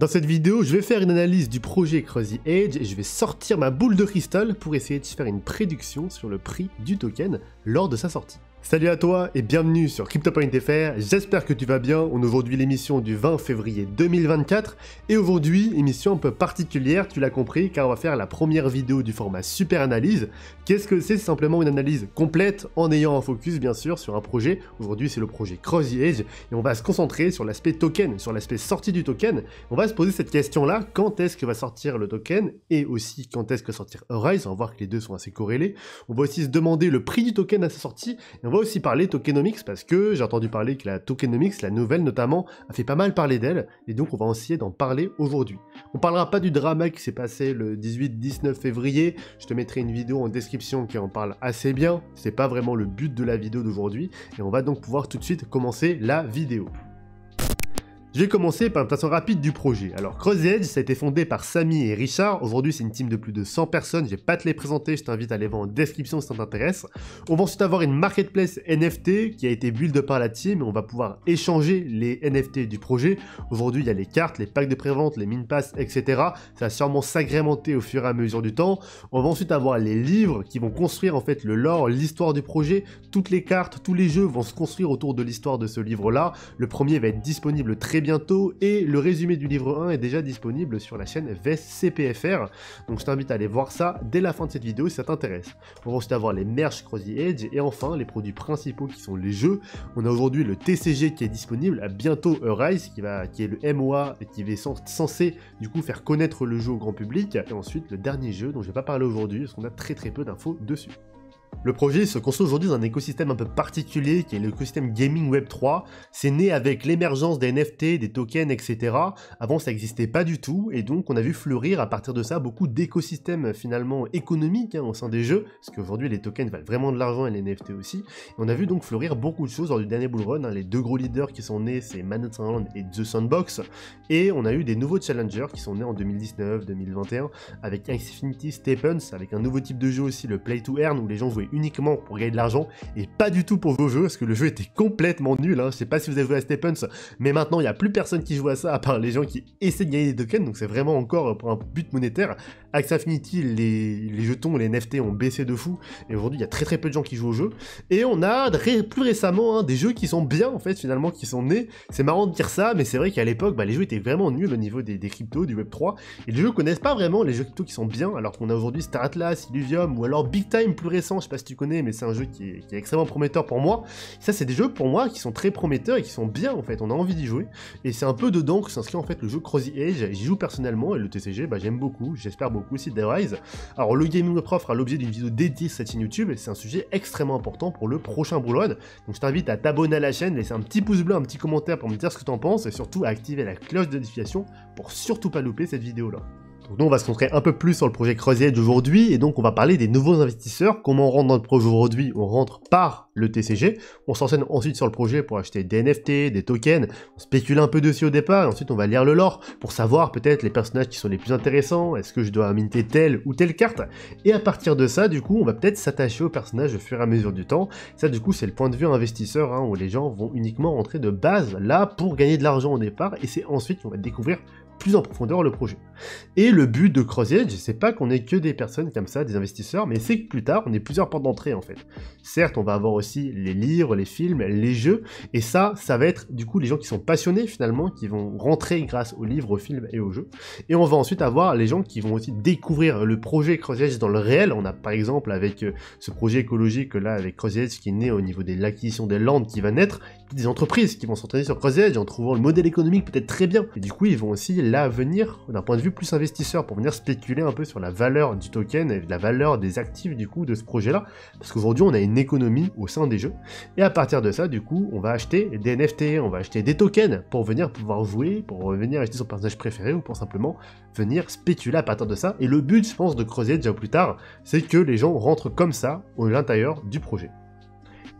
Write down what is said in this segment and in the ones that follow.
Dans cette vidéo, je vais faire une analyse du projet Crazy Edge et je vais sortir ma boule de cristal pour essayer de faire une prédiction sur le prix du token lors de sa sortie. Salut à toi et bienvenue sur CryptoPoint.fr, j'espère que tu vas bien. On est aujourd'hui l'émission du 20 février 2024 et aujourd'hui, émission un peu particulière, tu l'as compris, car on va faire la première vidéo du format Super Analyse. Qu'est-ce que c'est? C'est simplement une analyse complète en ayant un focus bien sûr sur un projet. Aujourd'hui c'est le projet Crazy Edge et on va se concentrer sur l'aspect token, sur l'aspect sortie du token. On va se poser cette question là, quand est-ce que va sortir le token et aussi quand est-ce que va sortir Arise, on va voir que les deux sont assez corrélés. On va aussi se demander le prix du token à sa sortie et on va aussi parler tokenomics parce que j'ai entendu parler que la tokenomics, la nouvelle notamment, a fait pas mal parler d'elle et donc on va essayer d'en parler aujourd'hui. On parlera pas du drama qui s'est passé le 18-19 février, je te mettrai une vidéo en description qui en parle assez bien, c'est pas vraiment le but de la vidéo d'aujourd'hui et on va donc pouvoir tout de suite commencer la vidéo. Je vais commencer par une présentation rapide du projet. Alors Crazy Edge, ça a été fondé par Samy et Richard. Aujourd'hui, c'est une team de plus de 100 personnes. Je vais pas te les présenter, je t'invite à les voir en description si ça t'intéresse. On va ensuite avoir une marketplace NFT qui a été build par la team. On va pouvoir échanger les NFT du projet. Aujourd'hui, il y a les cartes, les packs de prévente, les min pass, etc. Ça va sûrement s'agrémenter au fur et à mesure du temps. On va ensuite avoir les livres qui vont construire en fait le lore, l'histoire du projet. Toutes les cartes, tous les jeux vont se construire autour de l'histoire de ce livre-là. Le premier va être disponible très bientôt et le résumé du livre 1 est déjà disponible sur la chaîne VSCPFR, donc je t'invite à aller voir ça dès la fin de cette vidéo si ça t'intéresse. On va ensuite avoir les merch Crazy Edge et enfin les produits principaux qui sont les jeux. On a aujourd'hui le TCG qui est disponible, à bientôt Arise qui est le MOA et qui est censé du coup faire connaître le jeu au grand public, et ensuite le dernier jeu dont je vais pas parler aujourd'hui parce qu'on a très peu d'infos dessus. Le projet se construit aujourd'hui dans un écosystème un peu particulier qui est l'écosystème Gaming Web 3. C'est né avec l'émergence des NFT, des tokens, etc. Avant ça n'existait pas du tout et donc on a vu fleurir à partir de ça beaucoup d'écosystèmes finalement économiques au sein des jeux, parce qu'aujourd'hui les tokens valent vraiment de l'argent et les NFT aussi. Et on a vu donc fleurir beaucoup de choses lors du dernier bull run. Les deux gros leaders qui sont nés c'est Manhattan Sound et The Sandbox, et on a eu des nouveaux challengers qui sont nés en 2019, 2021 avec Infinity Steppens, avec un nouveau type de jeu aussi, le Play to Earn, où les gens jouaient uniquement pour gagner de l'argent et pas du tout pour vos jeux, parce que le jeu était complètement nul, Je sais pas si vous avez joué à Steppens, mais maintenant il n'y a plus personne qui joue à ça à part les gens qui essaient de gagner des tokens, donc c'est vraiment encore pour un but monétaire. Axie Infinity, les jetons, les NFT ont baissé de fou, et aujourd'hui il y a très peu de gens qui jouent au jeu, et on a plus récemment des jeux qui sont bien en fait finalement, qui sont nés. C'est marrant de dire ça, mais c'est vrai qu'à l'époque les jeux étaient vraiment nuls au niveau des cryptos, du Web3, et les jeux connaissent pas vraiment les jeux cryptos qui sont bien, alors qu'on a aujourd'hui Star Atlas, Illuvium, ou alors Big Time plus récent, je sais pas si tu connais, mais c'est un jeu qui est extrêmement prometteur pour moi. Ça c'est des jeux pour moi qui sont très prometteurs et qui sont bien en fait, on a envie d'y jouer, et c'est un peu dedans que s'inscrit en fait le jeu Crazy Edge. J'y joue personnellement, et le TCG j'aime beaucoup, j'espère beaucoup aussi d'Arise. Alors le Gaming Web 3 fera l'objet d'une vidéo dédiée sur cette chaîne YouTube, et c'est un sujet extrêmement important pour le prochain bull run, donc je t'invite à t'abonner à la chaîne, laisser un petit pouce bleu, un petit commentaire pour me dire ce que t'en penses, et surtout à activer la cloche de notification pour surtout pas louper cette vidéo là. Donc nous on va se concentrer un peu plus sur le projet Crazy Edge aujourd'hui, et donc on va parler des nouveaux investisseurs. Comment on rentre dans le projet aujourd'hui? On rentre par le TCG, on s'enseigne ensuite sur le projet pour acheter des NFT, des tokens, on spécule un peu dessus au départ, et ensuite on va lire le lore pour savoir peut-être les personnages qui sont les plus intéressants, est-ce que je dois minter telle ou telle carte, et à partir de ça du coup on va peut-être s'attacher aux personnages au fur et à mesure du temps. Ça du coup c'est le point de vue investisseur, où les gens vont uniquement rentrer de base là pour gagner de l'argent au départ, et c'est ensuite qu'on va découvrir plus en profondeur le projet. Et le but de Crazy Edge, c'est pas qu'on ait que des personnes comme ça, des investisseurs, mais c'est que plus tard, on ait plusieurs portes d'entrée en fait. Certes, on va avoir aussi les livres, les films, les jeux, et ça va être du coup les gens qui sont passionnés finalement, qui vont rentrer grâce aux livres, aux films et aux jeux. Et on va ensuite avoir les gens qui vont aussi découvrir le projet Crazy Edge dans le réel. On a par exemple avec ce projet écologique là, avec Crazy Edge qui est né au niveau de l'acquisition des landes qui va naître, des entreprises qui vont s'entraîner sur Crazy Edge en trouvant le modèle économique peut-être très bien. Et du coup, ils vont aussi là venir d'un point de vue plus investisseur pour venir spéculer un peu sur la valeur du token et la valeur des actifs du coup de ce projet-là. Parce qu'aujourd'hui, on a une économie au sein des jeux. Et à partir de ça, du coup, on va acheter des NFT, on va acheter des tokens pour venir pouvoir jouer, pour venir acheter son personnage préféré ou pour simplement venir spéculer à partir de ça. Et le but, je pense, de Crazy Edge déjà plus tard, c'est que les gens rentrent comme ça à l'intérieur du projet.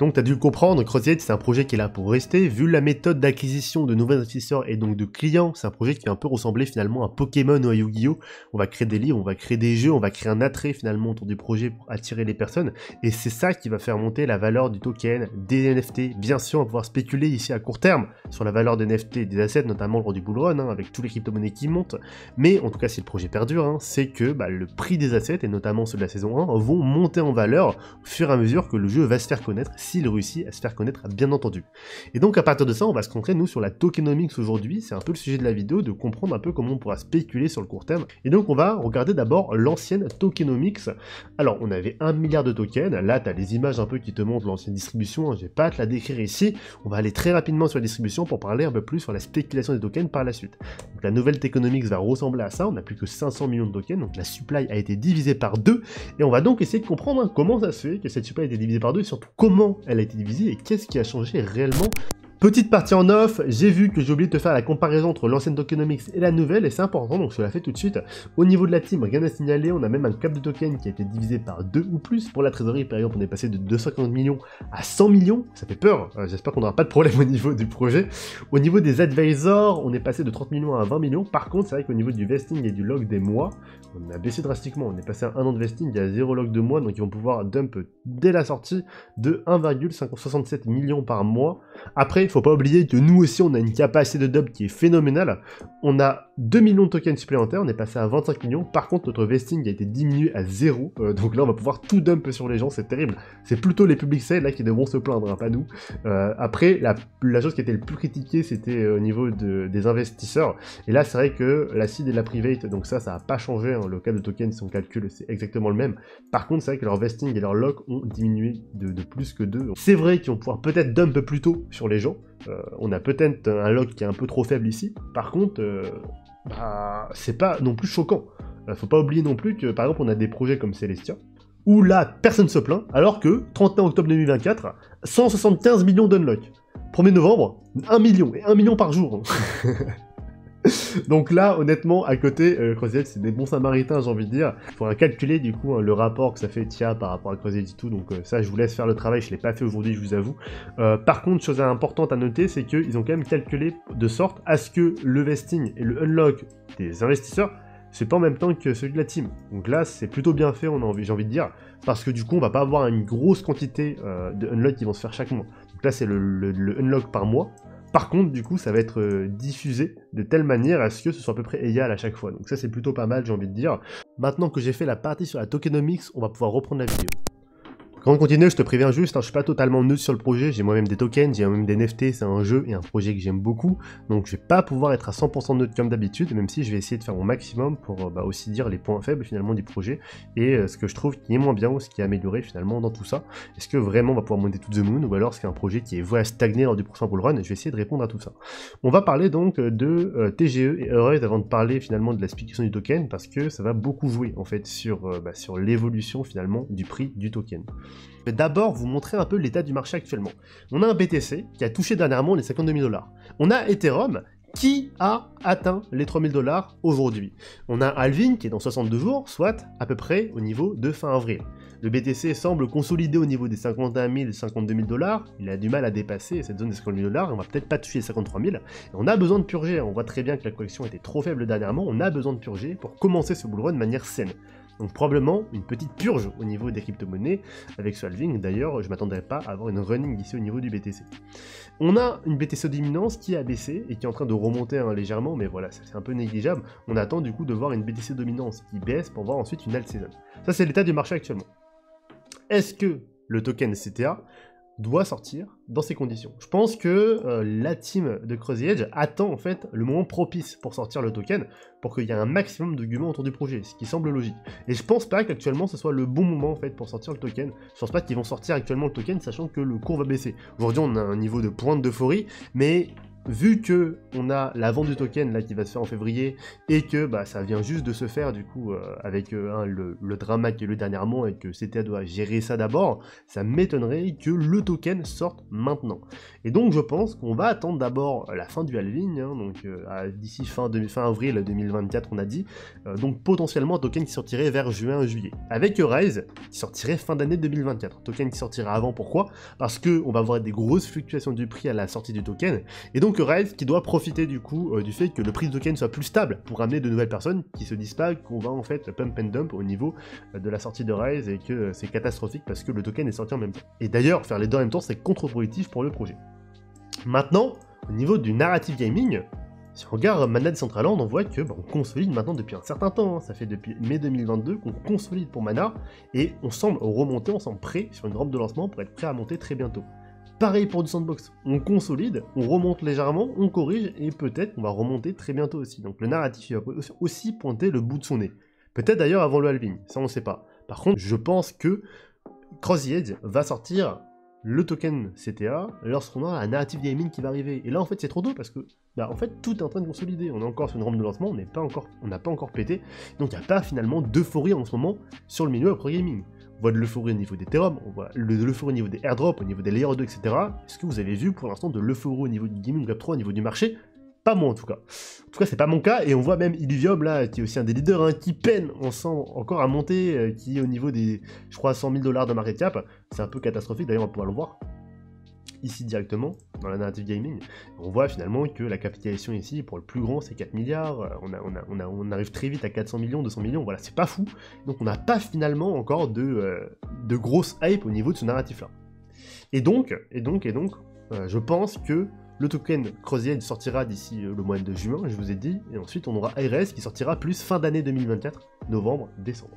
Donc tu as dû le comprendre, Crossy Edge c'est un projet qui est là pour rester, vu la méthode d'acquisition de nouveaux investisseurs et donc de clients, c'est un projet qui va un peu ressembler finalement à Pokémon ou à Yu-Gi-Oh! On va créer des livres, on va créer des jeux, on va créer un attrait finalement autour du projet pour attirer les personnes, et c'est ça qui va faire monter la valeur du token, des NFT. Bien sûr, on va pouvoir spéculer ici à court terme sur la valeur des NFT et des assets, notamment lors du bull run, avec tous les crypto-monnaies qui montent, mais en tout cas si le projet perdure, c'est que le prix des assets, et notamment ceux de la saison 1, vont monter en valeur au fur et à mesure que le jeu va se faire connaître, s'il réussit à se faire connaître bien entendu. Et donc à partir de ça, on va se concentrer nous sur la tokenomics aujourd'hui, c'est un peu le sujet de la vidéo, de comprendre un peu comment on pourra spéculer sur le court terme. Et donc on va regarder d'abord l'ancienne tokenomics. Alors on avait 1 milliard de tokens, là tu as les images un peu qui te montrent l'ancienne distribution, je vais pas te la décrire ici, on va aller très rapidement sur la distribution pour parler un peu plus sur la spéculation des tokens par la suite. Donc la nouvelle tokenomics va ressembler à ça, on n'a plus que 500 millions de tokens, donc la supply a été divisée par 2, et on va donc essayer de comprendre comment ça se fait que cette supply a été divisée par 2, et surtout comment elle a été divisée, et qu'est-ce qui a changé réellement. Petite partie en off, j'ai vu que j'ai oublié de te faire la comparaison entre l'ancienne tokenomics et la nouvelle, et c'est important, donc je te la fais tout de suite. Au niveau de la team, rien à signaler, on a même un cap de token qui a été divisé par 2 ou plus. Pour la trésorerie, par exemple, on est passé de 250 millions à 100 millions, ça fait peur, j'espère qu'on n'aura pas de problème au niveau du projet. Au niveau des advisors, on est passé de 30 millions à 20 millions, par contre, c'est vrai qu'au niveau du vesting et du log des mois, on a baissé drastiquement, on est passé à 1 an de vesting, il y a 0 log de mois, donc ils vont pouvoir dump dès la sortie de 1,67 millions par mois. Après, il faut pas oublier que nous aussi, on a une capacité de dump qui est phénoménale. On a 2 millions de tokens supplémentaires, on est passé à 25 millions. Par contre, notre vesting a été diminué à 0. Donc là, on va pouvoir tout dump sur les gens, c'est terrible. C'est plutôt les public sales là qui devront se plaindre, pas nous. Après, la chose qui était le plus critiquée, c'était au niveau des investisseurs. Et là, c'est vrai que la seed et la private, donc ça n'a pas changé. Le cas de tokens, si on calcule, c'est exactement le même. Par contre, c'est vrai que leur vesting et leur lock ont diminué de plus que 2. C'est vrai qu'ils vont pouvoir peut-être dump plus tôt sur les gens. On a peut-être un lock qui est un peu trop faible ici. Par contre, c'est pas non plus choquant. Faut pas oublier non plus que, par exemple, on a des projets comme Celestia, où là, personne se plaint, alors que, 31 octobre 2024, 175 millions d'unlock. 1er novembre, 1 million, et 1 million par jour. Donc là, honnêtement, à côté, Crossy Edge, c'est des bons samaritains, j'ai envie de dire. Il faudra calculer, du coup, le rapport que ça fait TIA par rapport à Crossy Edge et tout, donc ça, je vous laisse faire le travail, je l'ai pas fait aujourd'hui, je vous avoue. Par contre, chose importante à noter, c'est qu'ils ont quand même calculé de sorte à ce que le vesting et le unlock des investisseurs, c'est pas en même temps que celui de la team. Donc là, c'est plutôt bien fait, j'ai envie de dire, parce que du coup, on va pas avoir une grosse quantité de unlock qui vont se faire chaque mois. Donc là, c'est le unlock par mois. Par contre, du coup, ça va être diffusé de telle manière à ce que ce soit à peu près égal à chaque fois. Donc ça, c'est plutôt pas mal, j'ai envie de dire. Maintenant que j'ai fait la partie sur la tokenomics, on va pouvoir reprendre la vidéo. Quand on continue, je te préviens juste, je suis pas totalement neutre sur le projet, j'ai moi-même des tokens, j'ai moi-même des NFT, c'est un jeu et un projet que j'aime beaucoup, donc je vais pas pouvoir être à 100% neutre comme d'habitude, même si je vais essayer de faire mon maximum pour aussi dire les points faibles finalement du projet, et ce que je trouve qui est moins bien ou ce qui est amélioré finalement dans tout ça. Est-ce que vraiment on va pouvoir monter to the moon, ou alors c'est un projet qui est voué à stagner lors du prochain bull run, et je vais essayer de répondre à tout ça. On va parler donc de TGE et Heureuse avant de parler finalement de la spéculation du token, parce que ça va beaucoup jouer en fait sur l'évolution finalement du prix du token. Je vais d'abord vous montrer un peu l'état du marché actuellement. On a un BTC qui a touché dernièrement les 52 000 $. On a Ethereum qui a atteint les 3 000 $ aujourd'hui. On a Halving qui est dans 62 jours, soit à peu près au niveau de fin avril. Le BTC semble consolider au niveau des 51 000 52 000 $. Il a du mal à dépasser cette zone des 50 000 $. On va peut-être pas toucher les 53 000. Et on a besoin de purger. On voit très bien que la collection était trop faible dernièrement. On a besoin de purger pour commencer ce bull run de manière saine. Donc probablement une petite purge au niveau des crypto-monnaies avec ce halving. D'ailleurs, je ne m'attendrais pas à avoir une running ici au niveau du BTC. On a une BTC dominance qui a baissé et qui est en train de remonter légèrement, mais voilà, c'est un peu négligeable. On attend du coup de voir une BTC dominance qui baisse pour voir ensuite une alt season. Ça, c'est l'état du marché actuellement. Est-ce que le token CTA doit sortir dans ces conditions? Je pense que la team de Crossy Edge attend en fait le moment propice pour sortir le token, pour qu'il y ait un maximum d'arguments autour du projet, ce qui semble logique. Et je pense pas qu'actuellement ce soit le bon moment en fait pour sortir le token. Je pense pas qu'ils vont sortir actuellement le token sachant que le cours va baisser. Aujourd'hui on a un niveau de pointe d'euphorie, mais vu que on a la vente du token là qui va se faire en février, et que bah, ça vient juste de se faire du coup avec le drama qui est eu dernièrement, et que CTA doit gérer ça d'abord, ça m'étonnerait que le token sorte maintenant. Et donc je pense qu'on va attendre d'abord la fin du halving, hein, donc d'ici fin avril 2024 on a dit, donc potentiellement un token qui sortirait vers juin-juillet, avec Rise qui sortirait fin d'année 2024, token qui sortira avant, pourquoi? Parce que on va avoir des grosses fluctuations du prix à la sortie du token, et donc Rise qui doit profiter du coup du fait que le prix du token soit plus stable pour amener de nouvelles personnes qui se disent pas qu'on va en fait pump and dump au niveau de la sortie de Rise, et que c'est catastrophique parce que le token est sorti en même temps. Et d'ailleurs, faire les deux en même temps, c'est contre-productif pour le projet. Maintenant, au niveau du narrative gaming, si on regarde Mana Decentraland, on voit que on consolide maintenant depuis un certain temps, hein. Ça fait depuis mai 2022 qu'on consolide pour Mana, et on semble remonter, on semble prêt sur une rampe de lancement pour être prêt à monter très bientôt. Pareil pour du sandbox, on consolide, on remonte légèrement, on corrige, et peut-être qu'on va remonter très bientôt aussi. Donc le narratif va aussi pointer le bout de son nez. Peut-être d'ailleurs avant le halving, ça on ne sait pas. Par contre, je pense que Cross the Edge va sortir le token CTA lorsqu'on a la narrative gaming qui va arriver. Et là en fait c'est trop tôt parce que en fait tout est en train de consolider. On est encore sur une rampe de lancement, on n'a pas encore pété, donc il n'y a pas finalement d'euphorie en ce moment sur le milieu pro gaming. On voit de l'euphorie au niveau des Ethereum, on voit de l'euphorie au niveau des airdrops, au niveau des Layer 2, etc. Est-ce que vous avez vu pour l'instant de l'euphorie au niveau du gaming Web3, au niveau du marché? Pas moi en tout cas. En tout cas, c'est pas mon cas, et on voit même Illuvium là, qui est aussi un des leaders, hein, qui peine, on sent encore à monter, qui est au niveau des, je crois, 100 000 $ de market cap. C'est un peu catastrophique, d'ailleurs on va pouvoir le voir ici directement, dans la narrative gaming. On voit finalement que la capitalisation ici, pour le plus grand, c'est 4 milliards, on arrive très vite à 400 millions, 200 millions, voilà, c'est pas fou. Donc on n'a pas finalement encore de grosse hype au niveau de ce narratif là. Et donc, je pense que le token Cross the Edge sortira d'ici le mois de juin, je vous ai dit, et ensuite on aura RS qui sortira plus fin d'année 2024, novembre, décembre.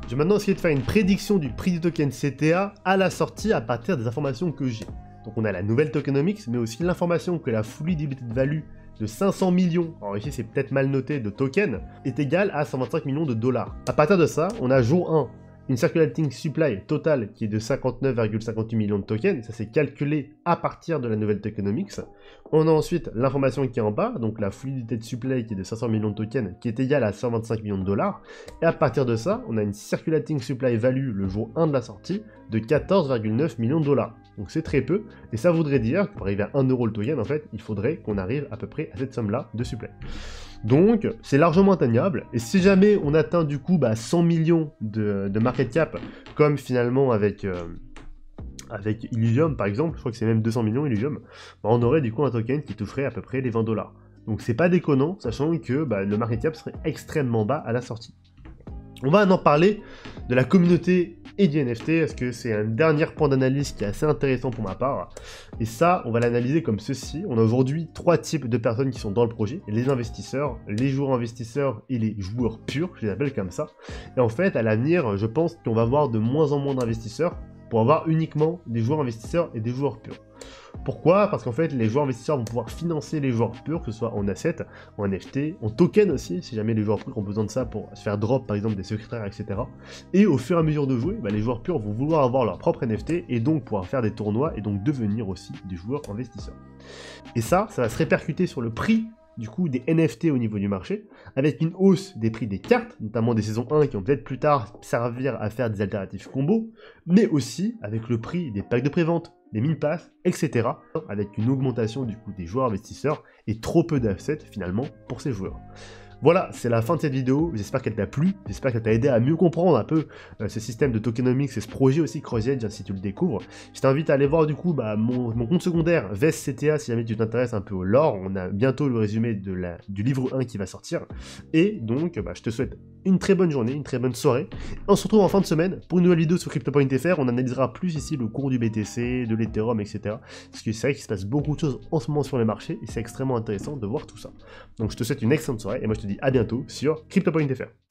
Je vais maintenant essayer de faire une prédiction du prix du token CTA à la sortie à partir des informations que j'ai. Donc on a la nouvelle tokenomics, mais aussi l'information que la fully diluted value de 500 millions, alors ici c'est peut-être mal noté, de tokens, est égale à 125 millions de dollars. À partir de ça, on a jour 1, une circulating supply totale qui est de 59,58 millions de tokens, ça s'est calculé à partir de la nouvelle tokenomics. On a ensuite l'information qui est en bas, donc la fluidité de supply qui est de 500 millions de tokens, qui est égale à 125 millions de dollars. Et à partir de ça, on a une circulating supply value le jour 1 de la sortie de 14,9 millions de dollars. Donc c'est très peu, et ça voudrait dire que pour arriver à 1 euro le token, en fait, il faudrait qu'on arrive à peu près à cette somme-là de supply. Donc, c'est largement atteignable, et si jamais on atteint du coup 100 millions de market cap, comme finalement avec Illuvium par exemple, je crois que c'est même 200 millions Illuvium, on aurait du coup un token qui toucherait à peu près les 20 $. Donc c'est pas déconnant, sachant que le market cap serait extrêmement bas à la sortie. On va maintenant parler de la communauté et du NFT, parce que c'est un dernier point d'analyse qui est assez intéressant pour ma part. Et ça, on va l'analyser comme ceci. On a aujourd'hui 3 types de personnes qui sont dans le projet. Les investisseurs, les joueurs investisseurs et les joueurs purs, je les appelle comme ça. Et en fait, à l'avenir, je pense qu'on va avoir de moins en moins d'investisseurs pour avoir uniquement des joueurs investisseurs et des joueurs purs. Pourquoi? Parce qu'en fait, les joueurs investisseurs vont pouvoir financer les joueurs purs, que ce soit en assets, en NFT, en token aussi, si jamais les joueurs purs ont besoin de ça pour se faire drop, par exemple, des secrétaires, etc. Et au fur et à mesure de jouer, les joueurs purs vont vouloir avoir leur propre NFT, et donc pouvoir faire des tournois, et donc devenir aussi des joueurs investisseurs. Et ça va se répercuter sur le prix du coup des NFT au niveau du marché, avec une hausse des prix des cartes, notamment des saisons 1 qui vont peut-être plus tard servir à faire des alternatives combos, mais aussi avec le prix des packs de prévente, des mine pass, etc. avec une augmentation du coup des joueurs investisseurs et trop peu d'assets finalement pour ces joueurs. Voilà, c'est la fin de cette vidéo, j'espère qu'elle t'a plu, j'espère qu'elle t'a aidé à mieux comprendre un peu ce système de tokenomics et ce projet aussi Cross the Edge, si tu le découvres. Je t'invite à aller voir du coup mon compte secondaire VestCTA si jamais tu t'intéresses un peu au lore, on a bientôt le résumé du livre 1 qui va sortir, et donc je te souhaite une très bonne journée, une très bonne soirée, on se retrouve en fin de semaine pour une nouvelle vidéo sur CryptoPoint.fr, on analysera plus ici le cours du BTC, de l'Ethereum, etc. Parce que c'est vrai qu'il se passe beaucoup de choses en ce moment sur les marchés, et c'est extrêmement intéressant de voir tout ça. Donc je te souhaite une excellente soirée, et moi je te dis à bientôt sur CryptoPoint.fr.